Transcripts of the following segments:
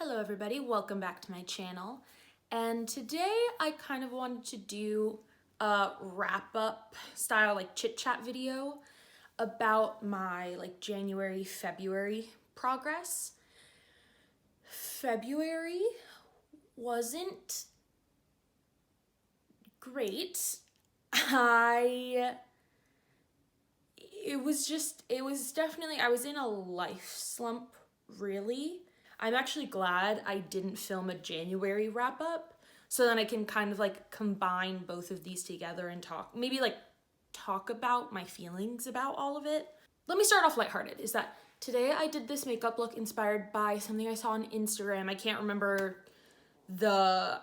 Hello everybody, welcome back to my channel. And today I kind of wanted to do a wrap-up style chit chat video about my January, February progress. February wasn't great. It was definitely, I was in a life slump, really. I'm actually glad I didn't film a January wrap up, so then I can kind of combine both of these together and talk about my feelings about all of it. Let me start off lighthearted, is that today I did this makeup look inspired by something I saw on Instagram. I can't remember the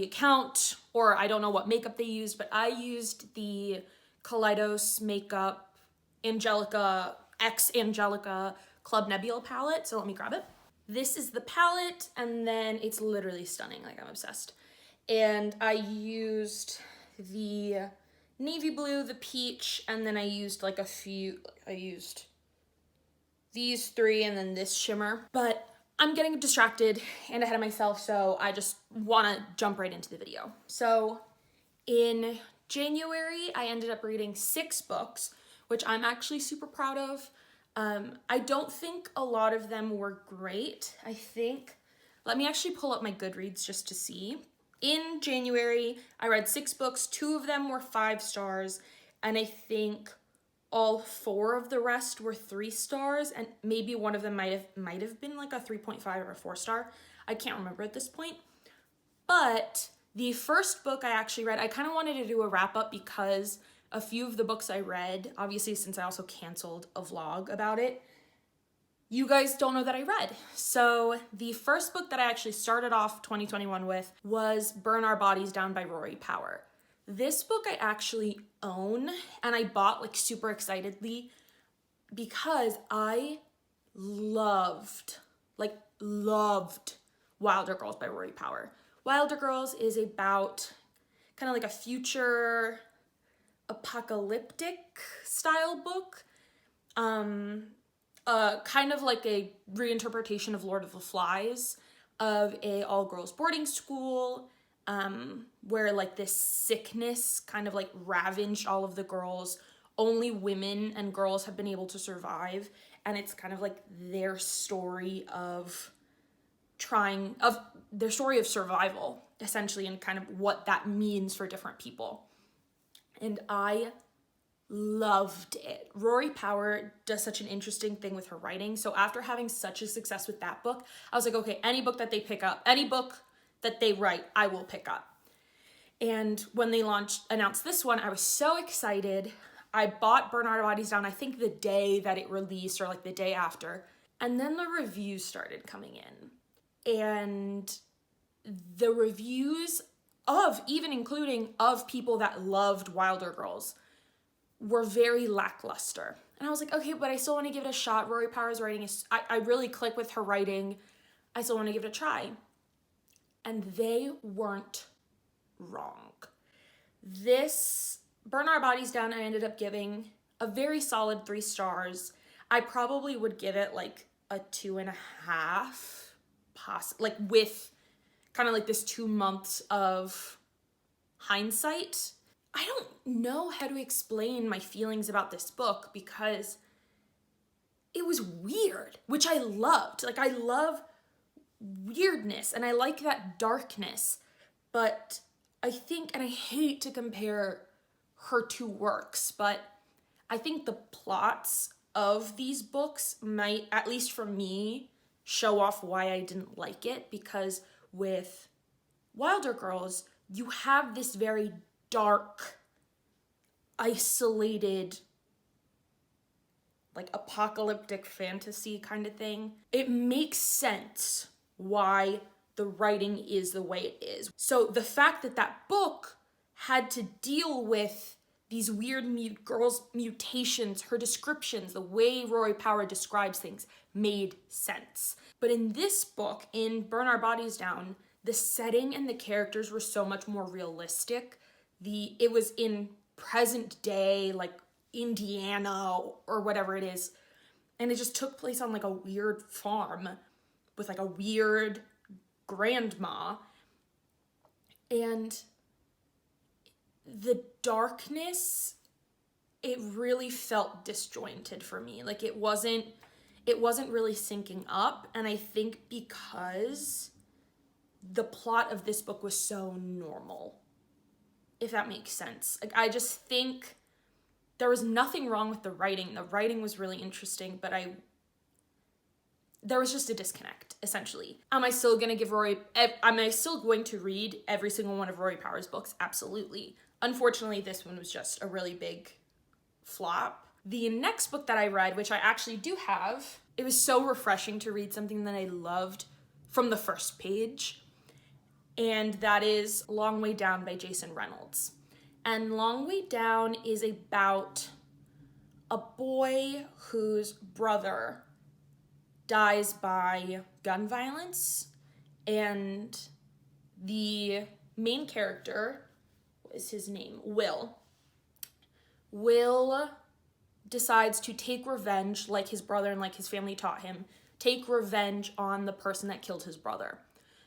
account, or I don't know what makeup they used, but I used the Kaleidos makeup Angelica X Angelica Club Nebula palette, so let me grab it. This is the palette, and then it's literally stunning, I'm obsessed. And I used the navy blue, the peach, and then I used I used these three and then this shimmer. But I'm getting distracted and ahead of myself, so I just wanna jump right into the video. So in January, I ended up reading 6 books, which I'm actually super proud of. I don't think a lot of them were great. Let me actually pull up my Goodreads just to see. In January, I read 6 books, 2 of them were 5 stars, and I think all 4 of the rest were 3 stars, and maybe one of them might have been a 3.5 or a 4 star. I can't remember at this point. But the first book I actually read, I kind of wanted to do a wrap up because a few of the books I read, obviously since I also canceled a vlog about it, you guys don't know that I read. So the first book that I actually started off 2021 with was Burn Our Bodies Down by Rory Power. This book I actually own, and I bought super excitedly because I loved Wilder Girls by Rory Power. Wilder Girls is about kind of a future apocalyptic style book, kind of like a reinterpretation of Lord of the Flies, of a all-girls boarding school, where this sickness kind of ravaged all of the girls. Only women and girls have been able to survive, and it's kind of their story of their story of survival, essentially, and kind of what that means for different people. And I loved it. Rory Power does such an interesting thing with her writing. So after having such a success with that book, I was like, okay, any book that they pick up, any book that they write, I will pick up. And when they announced this one, I was so excited. I bought Burn Our Bodies Down, I think the day that it released, or the day after. And then the reviews started coming in. And the reviews including people that loved Wilder Girls, were very lackluster. And I was like, okay, but I still want to give it a shot. Rory Power's writing I really click with her writing. I still want to give it a try. And they weren't wrong. This Burn Our Bodies Down, I ended up giving a very solid 3 stars. I probably would give it a 2.5, with kind of this 2 months of hindsight. I don't know how to explain my feelings about this book because it was weird, which I loved. I love weirdness and I like that darkness, but I think, and I hate to compare her 2 works, but I think the plots of these books might, at least for me, show off why I didn't like it, because with Wilder Girls, you have this very dark, isolated, apocalyptic fantasy kind of thing. It makes sense why the writing is the way it is. So the fact that that book had to deal with these weird girls' mutations, her descriptions, the way Rory Power describes things made sense. But in this book, in Burn Our Bodies Down, the setting and the characters were so much more realistic. It was in present day, Indiana or whatever it is, and it just took place on a weird farm. with like a weird grandma. And the darkness, it really felt disjointed for me. Like it wasn't really syncing up. And I think because the plot of this book was so normal, if that makes sense. Like I just think there was nothing wrong with the writing. The writing was really interesting, but there was just a disconnect, essentially. Am I still going to read every single one of Rory Power's books? Absolutely. Unfortunately, this one was just a really big flop. The next book that I read, which I actually do have, it was so refreshing to read something that I loved from the first page, and that is Long Way Down by Jason Reynolds. And Long Way Down is about a boy whose brother dies by gun violence, and the main character, what is his name? Will decides to take revenge, like his brother and like his family taught him, take revenge on the person that killed his brother.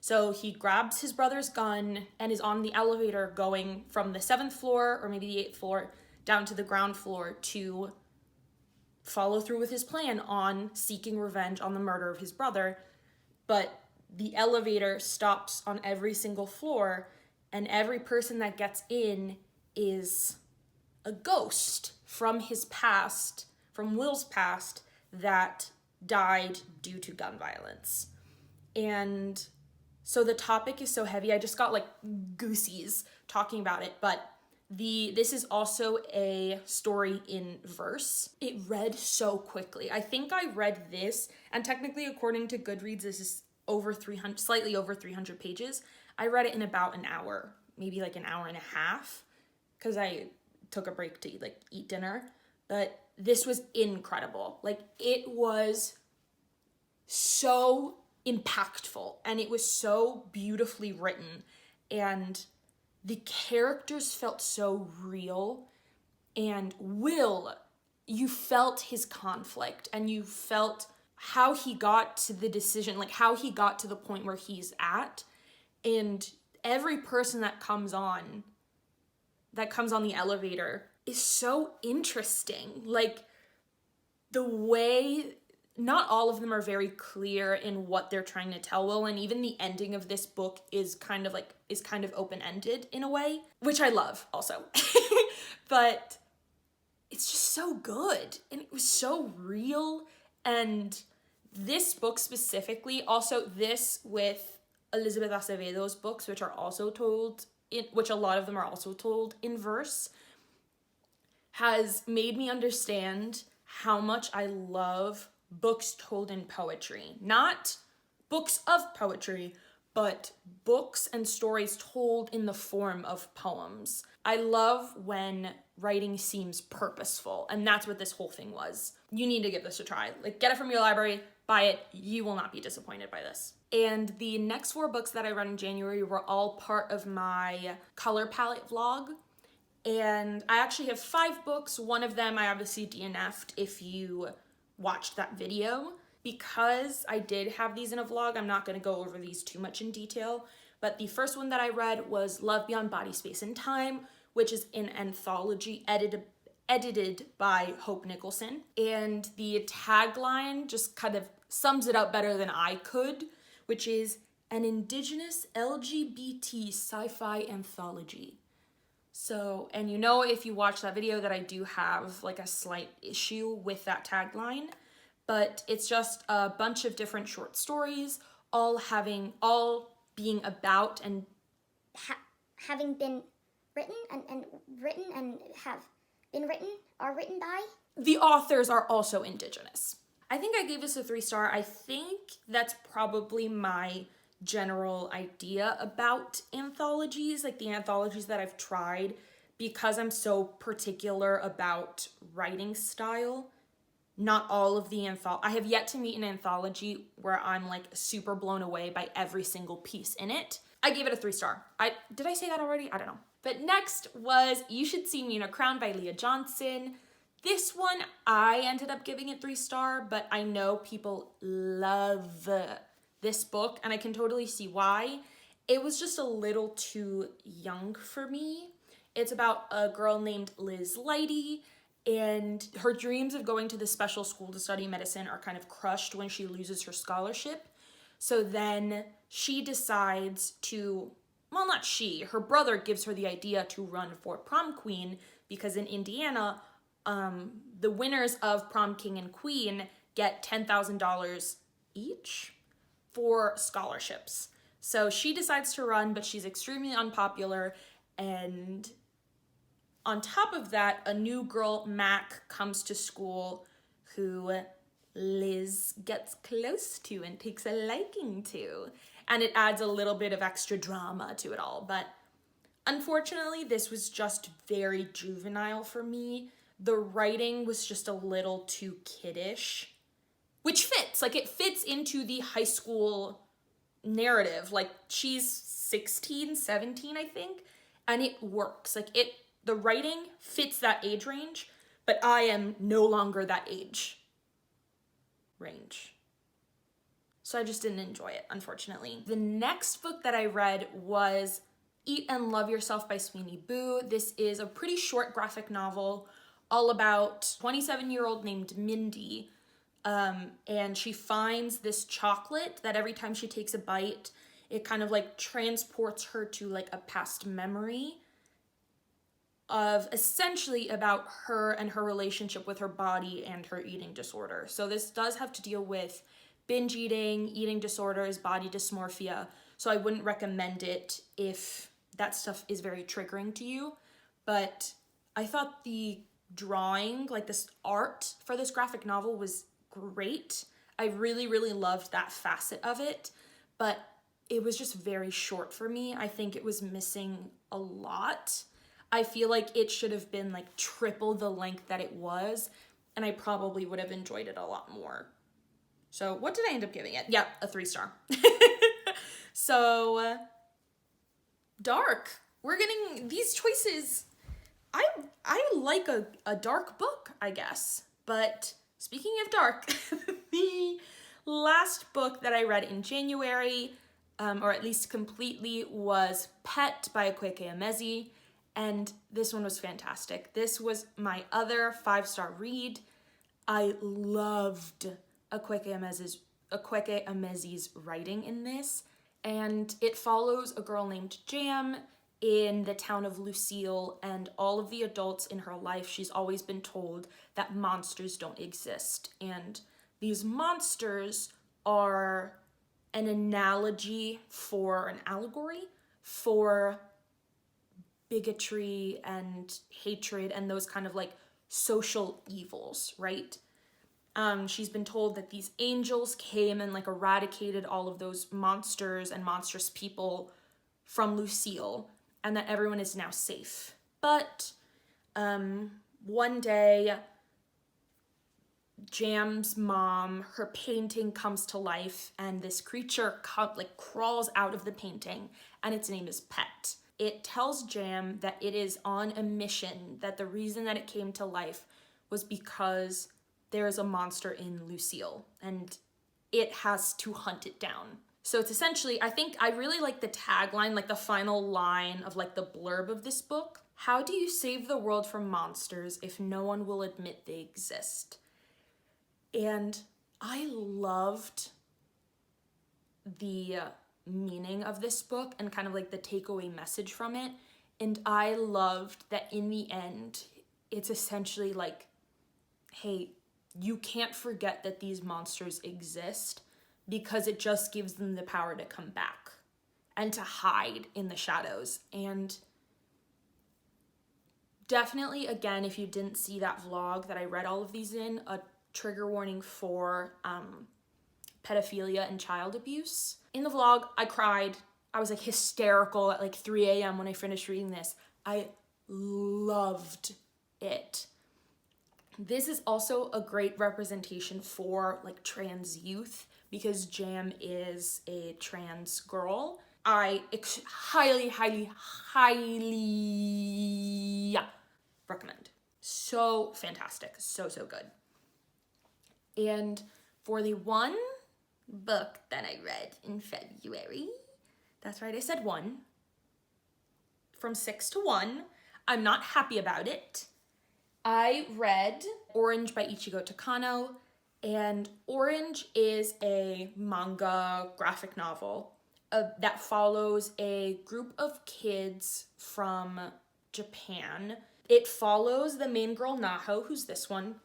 So he grabs his brother's gun and is on the elevator going from the 7th floor or maybe the 8th floor down to the ground floor to follow through with his plan on seeking revenge on the murder of his brother. But the elevator stops on every single floor, and every person that gets in is a ghost from his past, from Will's past, that died due to gun violence. And so the topic is so heavy. I just got like goosies talking about it, but this is also a story in verse. It read so quickly. I think I read this, and technically according to Goodreads, this is slightly over 300 pages. I read it in about an hour, maybe like an hour and a half, because I took a break to eat dinner. But this was incredible. Like, it was so impactful, and it was so beautifully written, and the characters felt so real. And Will, you felt his conflict, and you felt how he got to the decision, like how he got to the point where he's at. And every person that comes on the elevator is so interesting. Like, the way, not all of them are very clear in what they're trying to tell Will, and even the ending of this book is kind of open-ended in a way, which I love also. But it's just so good, and it was so real. And this book specifically, also this with Elizabeth Acevedo's books, which are also told in, which a lot of them are also told in verse, has made me understand how much I love books told in poetry. Not books of poetry, but books and stories told in the form of poems. I love when writing seems purposeful, and that's what this whole thing was. You need to give this a try. Like, get it from your library, buy it. You will not be disappointed by this. And the next 4 books that I read in January were all part of my color palette vlog. And I actually have 5 books. One of them I obviously DNF'd if you watched that video. Because I did have these in a vlog, I'm not going to go over these too much in detail. But the first one that I read was Love Beyond Body, Space, and Time, which is an anthology edited by Hope Nicholson. And the tagline just kind of sums it up better than I could, which is an Indigenous LGBT sci-fi anthology. So, and you know, if you watch that video, that I do have like a slight issue with that tagline, but it's just a bunch of different short stories, all being about and having been written and written and have been written, are written by. The authors are also Indigenous. I think I gave this a 3-star. I think that's probably my general idea about anthologies, like the anthologies that I've tried, because I'm so particular about writing style. Not all of the I have yet to meet an anthology where I'm like super blown away by every single piece in it. I gave it a 3-star. Did I say that already? I don't know. But next was You Should See Me in a Crown by Leah Johnson. This one, I ended up giving it 3-star, but I know people love this book, and I can totally see why. It was just a little too young for me. It's about a girl named Liz Leidy, and her dreams of going to this special school to study medicine are kind of crushed when she loses her scholarship. So then she decides to, well, not she, her brother gives her the idea to run for prom queen, because in Indiana, the winners of prom king and queen get $10,000 each for scholarships. So she decides to run, but she's extremely unpopular. And on top of that, a new girl, Mac, comes to school who Liz gets close to and takes a liking to. And it adds a little bit of extra drama to it all. But unfortunately, this was just very juvenile for me. The writing was just a little too kiddish, which fits. Like, it fits into the high school narrative. Like, she's 16, 17, I think, and it works. Like, the writing fits that age range, but I am no longer that age range. So I just didn't enjoy it, unfortunately. The next book that I read was Eat and Love Yourself by Sweeney Boo. This is a pretty short graphic novel all about a 27-year-old named Mindy. And she finds this chocolate that every time she takes a bite, it kind of like transports her to like a past memory of essentially about her and her relationship with her body and her eating disorder. So this does have to deal with binge eating disorders, body dysmorphia. So I wouldn't recommend it if that stuff is very triggering to you. But I thought the drawing, like this art for this graphic novel was great. I really, really loved that facet of it, but it was just very short for me. I think it was missing a lot. I feel like it should have been like triple the length that it was, and I probably would have enjoyed it a lot more. So what did I end up giving it? Yeah, a 3-star. So, dark. We're getting these choices. I like a dark book, I guess. But speaking of dark, the last book that I read in January, or at least completely, was Pet by Akwaeke Emezi. And this one was fantastic. This was my other 5-star read. I loved Akwaeke Emezi's writing in this. And it follows a girl named Jam in the town of Lucille, and all of the adults in her life, she's always been told that monsters don't exist. And these monsters are an allegory for bigotry and hatred and those kind of like social evils, right? She's been told that these angels came and like eradicated all of those monsters and monstrous people from Lucille, and that everyone is now safe. But one day, Jam's mom, her painting comes to life, and this creature crawls out of the painting, and its name is Pet. It tells Jam that it is on a mission, that the reason that it came to life was because there is a monster in Lucille, and it has to hunt it down. So it's essentially, I think I really like the tagline, like the final line of like the blurb of this book. How do you save the world from monsters if no one will admit they exist? And I loved the meaning of this book and kind of like the takeaway message from it. And I loved that in the end, it's essentially like, hey, you can't forget that these monsters exist, because it just gives them the power to come back and to hide in the shadows. And definitely, again, if you didn't see that vlog that I read all of these in, a trigger warning for pedophilia and child abuse. In the vlog, I cried. I was like hysterical at like 3 a.m. when I finished reading this. I loved it. This is also a great representation for like trans youth, because Jam is a trans girl. I highly recommend. So fantastic, so good. And for the one book that I read in February. That's right, I said 1. From 6 to 1. I'm not happy about it. I read Orange by Ichigo Takano, and Orange is a manga graphic novel that follows a group of kids from Japan. It follows the main girl, Naho, who's this one,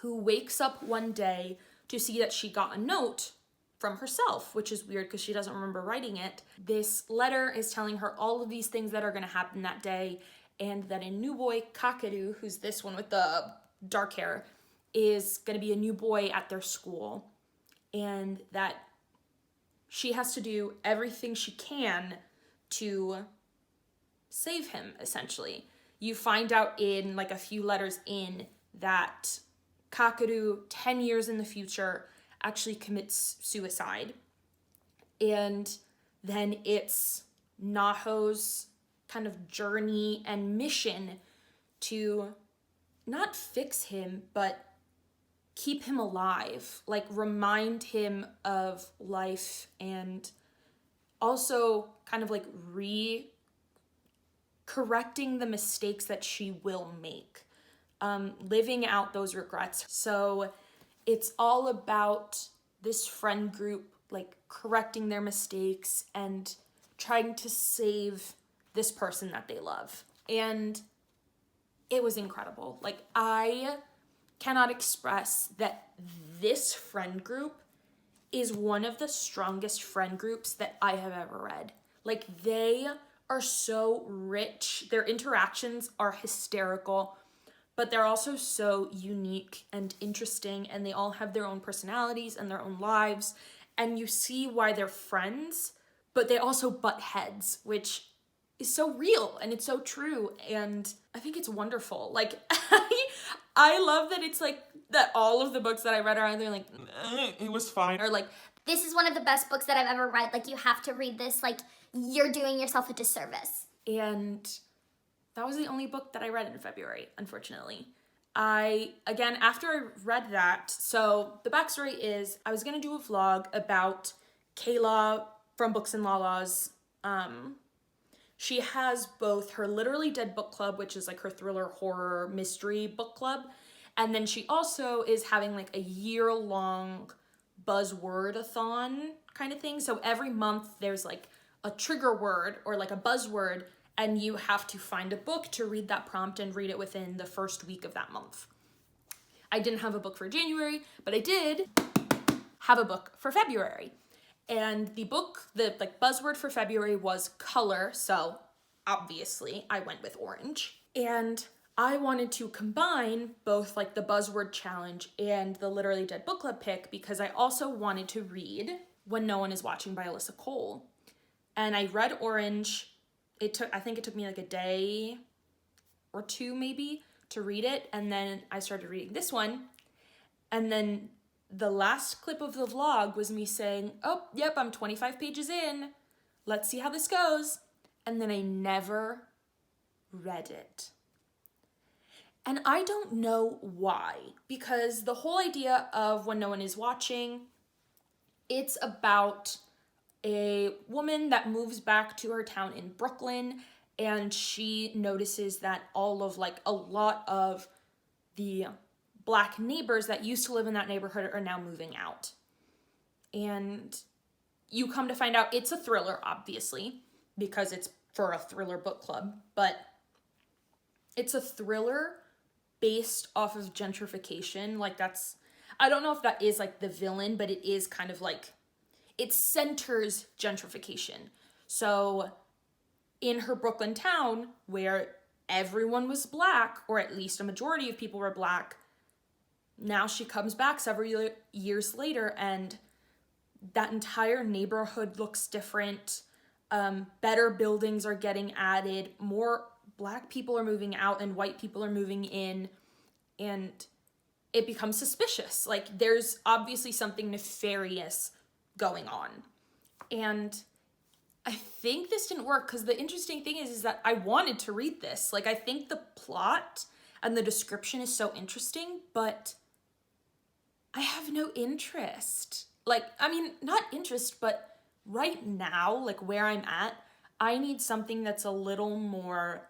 who wakes up one day to see that she got a note from herself, which is weird because she doesn't remember writing it. This letter is telling her all of these things that are going to happen that day, and that a new boy, Kakeru, who's this one with the dark hair, is going to be a new boy at their school, and that she has to do everything she can to save him, essentially. You find out in like a few letters in that Kakeru, 10 years in the future, actually commits suicide. And then it's Naho's kind of journey and mission to not fix him, but keep him alive, like remind him of life, and also kind of like correcting the mistakes that she will make, living out those regrets. So it's all about this friend group like correcting their mistakes and trying to save this person that they love. And it was incredible. Like, I cannot express that this friend group is one of the strongest friend groups that I have ever read. Like, they are so rich. Their interactions are hysterical, but they're also so unique and interesting, and they all have their own personalities and their own lives, and you see why they're friends, but they also butt heads, which is so real and it's so true, and I think it's wonderful. Like, I love that it's like that all of the books that I read are either like, it was fine, or like, This is one of the best books that I've ever read. Like, you have to read this. Like, you're doing yourself a disservice. and that was the only book that I read in February, unfortunately. After I read that, so the backstory is I was going to do a vlog about Kayla from Books and Lalas. She has both her Literally Dead book club, which is like her thriller horror mystery book club, and then she also is having like a year-long buzzword-a-thon kind of thing. So every month there's like a trigger word or like a buzzword, and you have to find a book to read that prompt and read it within the first week of that month. I didn't have a book for January, but I did have a book for February. And the book, the like buzzword for February was color, so obviously I went with orange. And I wanted to combine both like the buzzword challenge and the Literally Dead book club pick because I also wanted to read When No One Is Watching by Alyssa Cole. And I read Orange. I think it took me like a day or two maybe to read it, and then I started reading this one. And then the last clip of the vlog was me saying, oh, yep, I'm 25 pages in. Let's see how this goes. And then I never read it. And I don't know why, because the whole idea of When No One Is Watching, it's about a woman that moves back to her town in Brooklyn, and she notices that a lot of the Black neighbors that used to live in that neighborhood are now moving out. And you come to find out it's a thriller, obviously, because it's for a thriller book club, but it's a thriller based off of gentrification. Like, I don't know if that is like the villain, but it is kind of like, it centers gentrification. So in her Brooklyn town, where everyone was Black, or at least a majority of people were Black, now she comes back several years later, and that entire neighborhood looks different. Better buildings are getting added. More Black people are moving out and white people are moving in. And it becomes suspicious. Like, there's obviously something nefarious going on. And I think this didn't work because the interesting thing is that I wanted to read this. Like, I think the plot and the description is so interesting, but I have no interest. like, I mean, not interest, but right now, like where I'm at, I need something that's a little more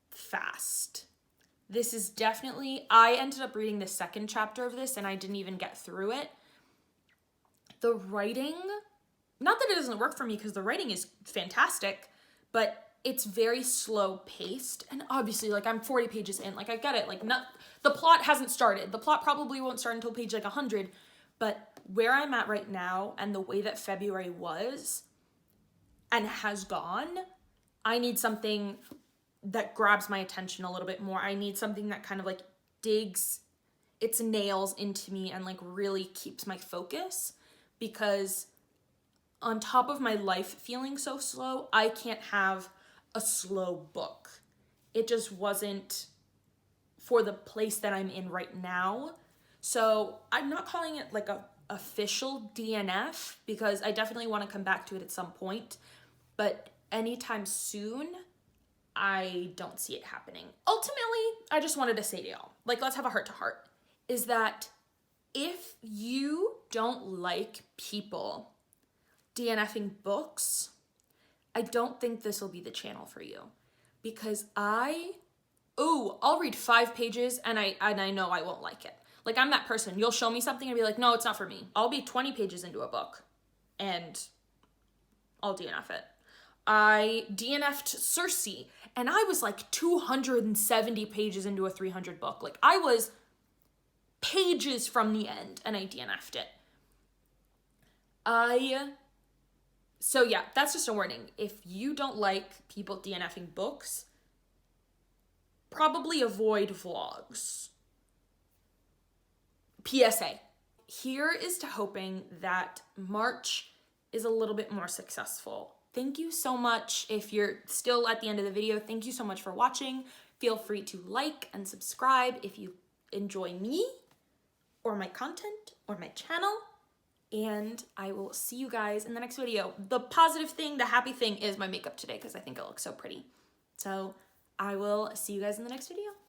fast. This is definitely, I ended up reading the second chapter of this and I didn't even get through it. The writing, not that it doesn't work for me because the writing is fantastic, but it's very slow paced. And obviously, like, I'm 40 pages in, like, I get it. Like, the plot hasn't started. The plot probably won't start until page like 100, but where I'm at right now and the way that February was and has gone, I need something that grabs my attention a little bit more. I need something that kind of like digs its nails into me and like really keeps my focus, because on top of my life feeling so slow, I can't have a slow book. It just wasn't for the place that I'm in right now. So I'm not calling it like a official DNF because I definitely want to come back to it at some point, but anytime soon, I don't see it happening. Ultimately, I just wanted to say to y'all, like, let's have a heart to heart, is that if you don't like people DNFing books, I don't think this will be the channel for you, because I'll read 5 pages and I know I won't like it. Like, I'm that person. You'll show me something and be like, no, it's not for me. I'll be 20 pages into a book and I'll DNF it. I DNF'd Circe and I was like 270 pages into a 300 book. Like, I was pages from the end and I DNF'd it. So yeah, that's just a warning. If you don't like people DNFing books, probably avoid vlogs. PSA. Here is to hoping that March is a little bit more successful. Thank you so much. If you're still at the end of the video, thank you so much for watching. Feel free to like and subscribe if you enjoy me or my content or my channel. And I will see you guys in the next video. The positive thing, the happy thing is my makeup today because I think it looks so pretty. So I will see you guys in the next video.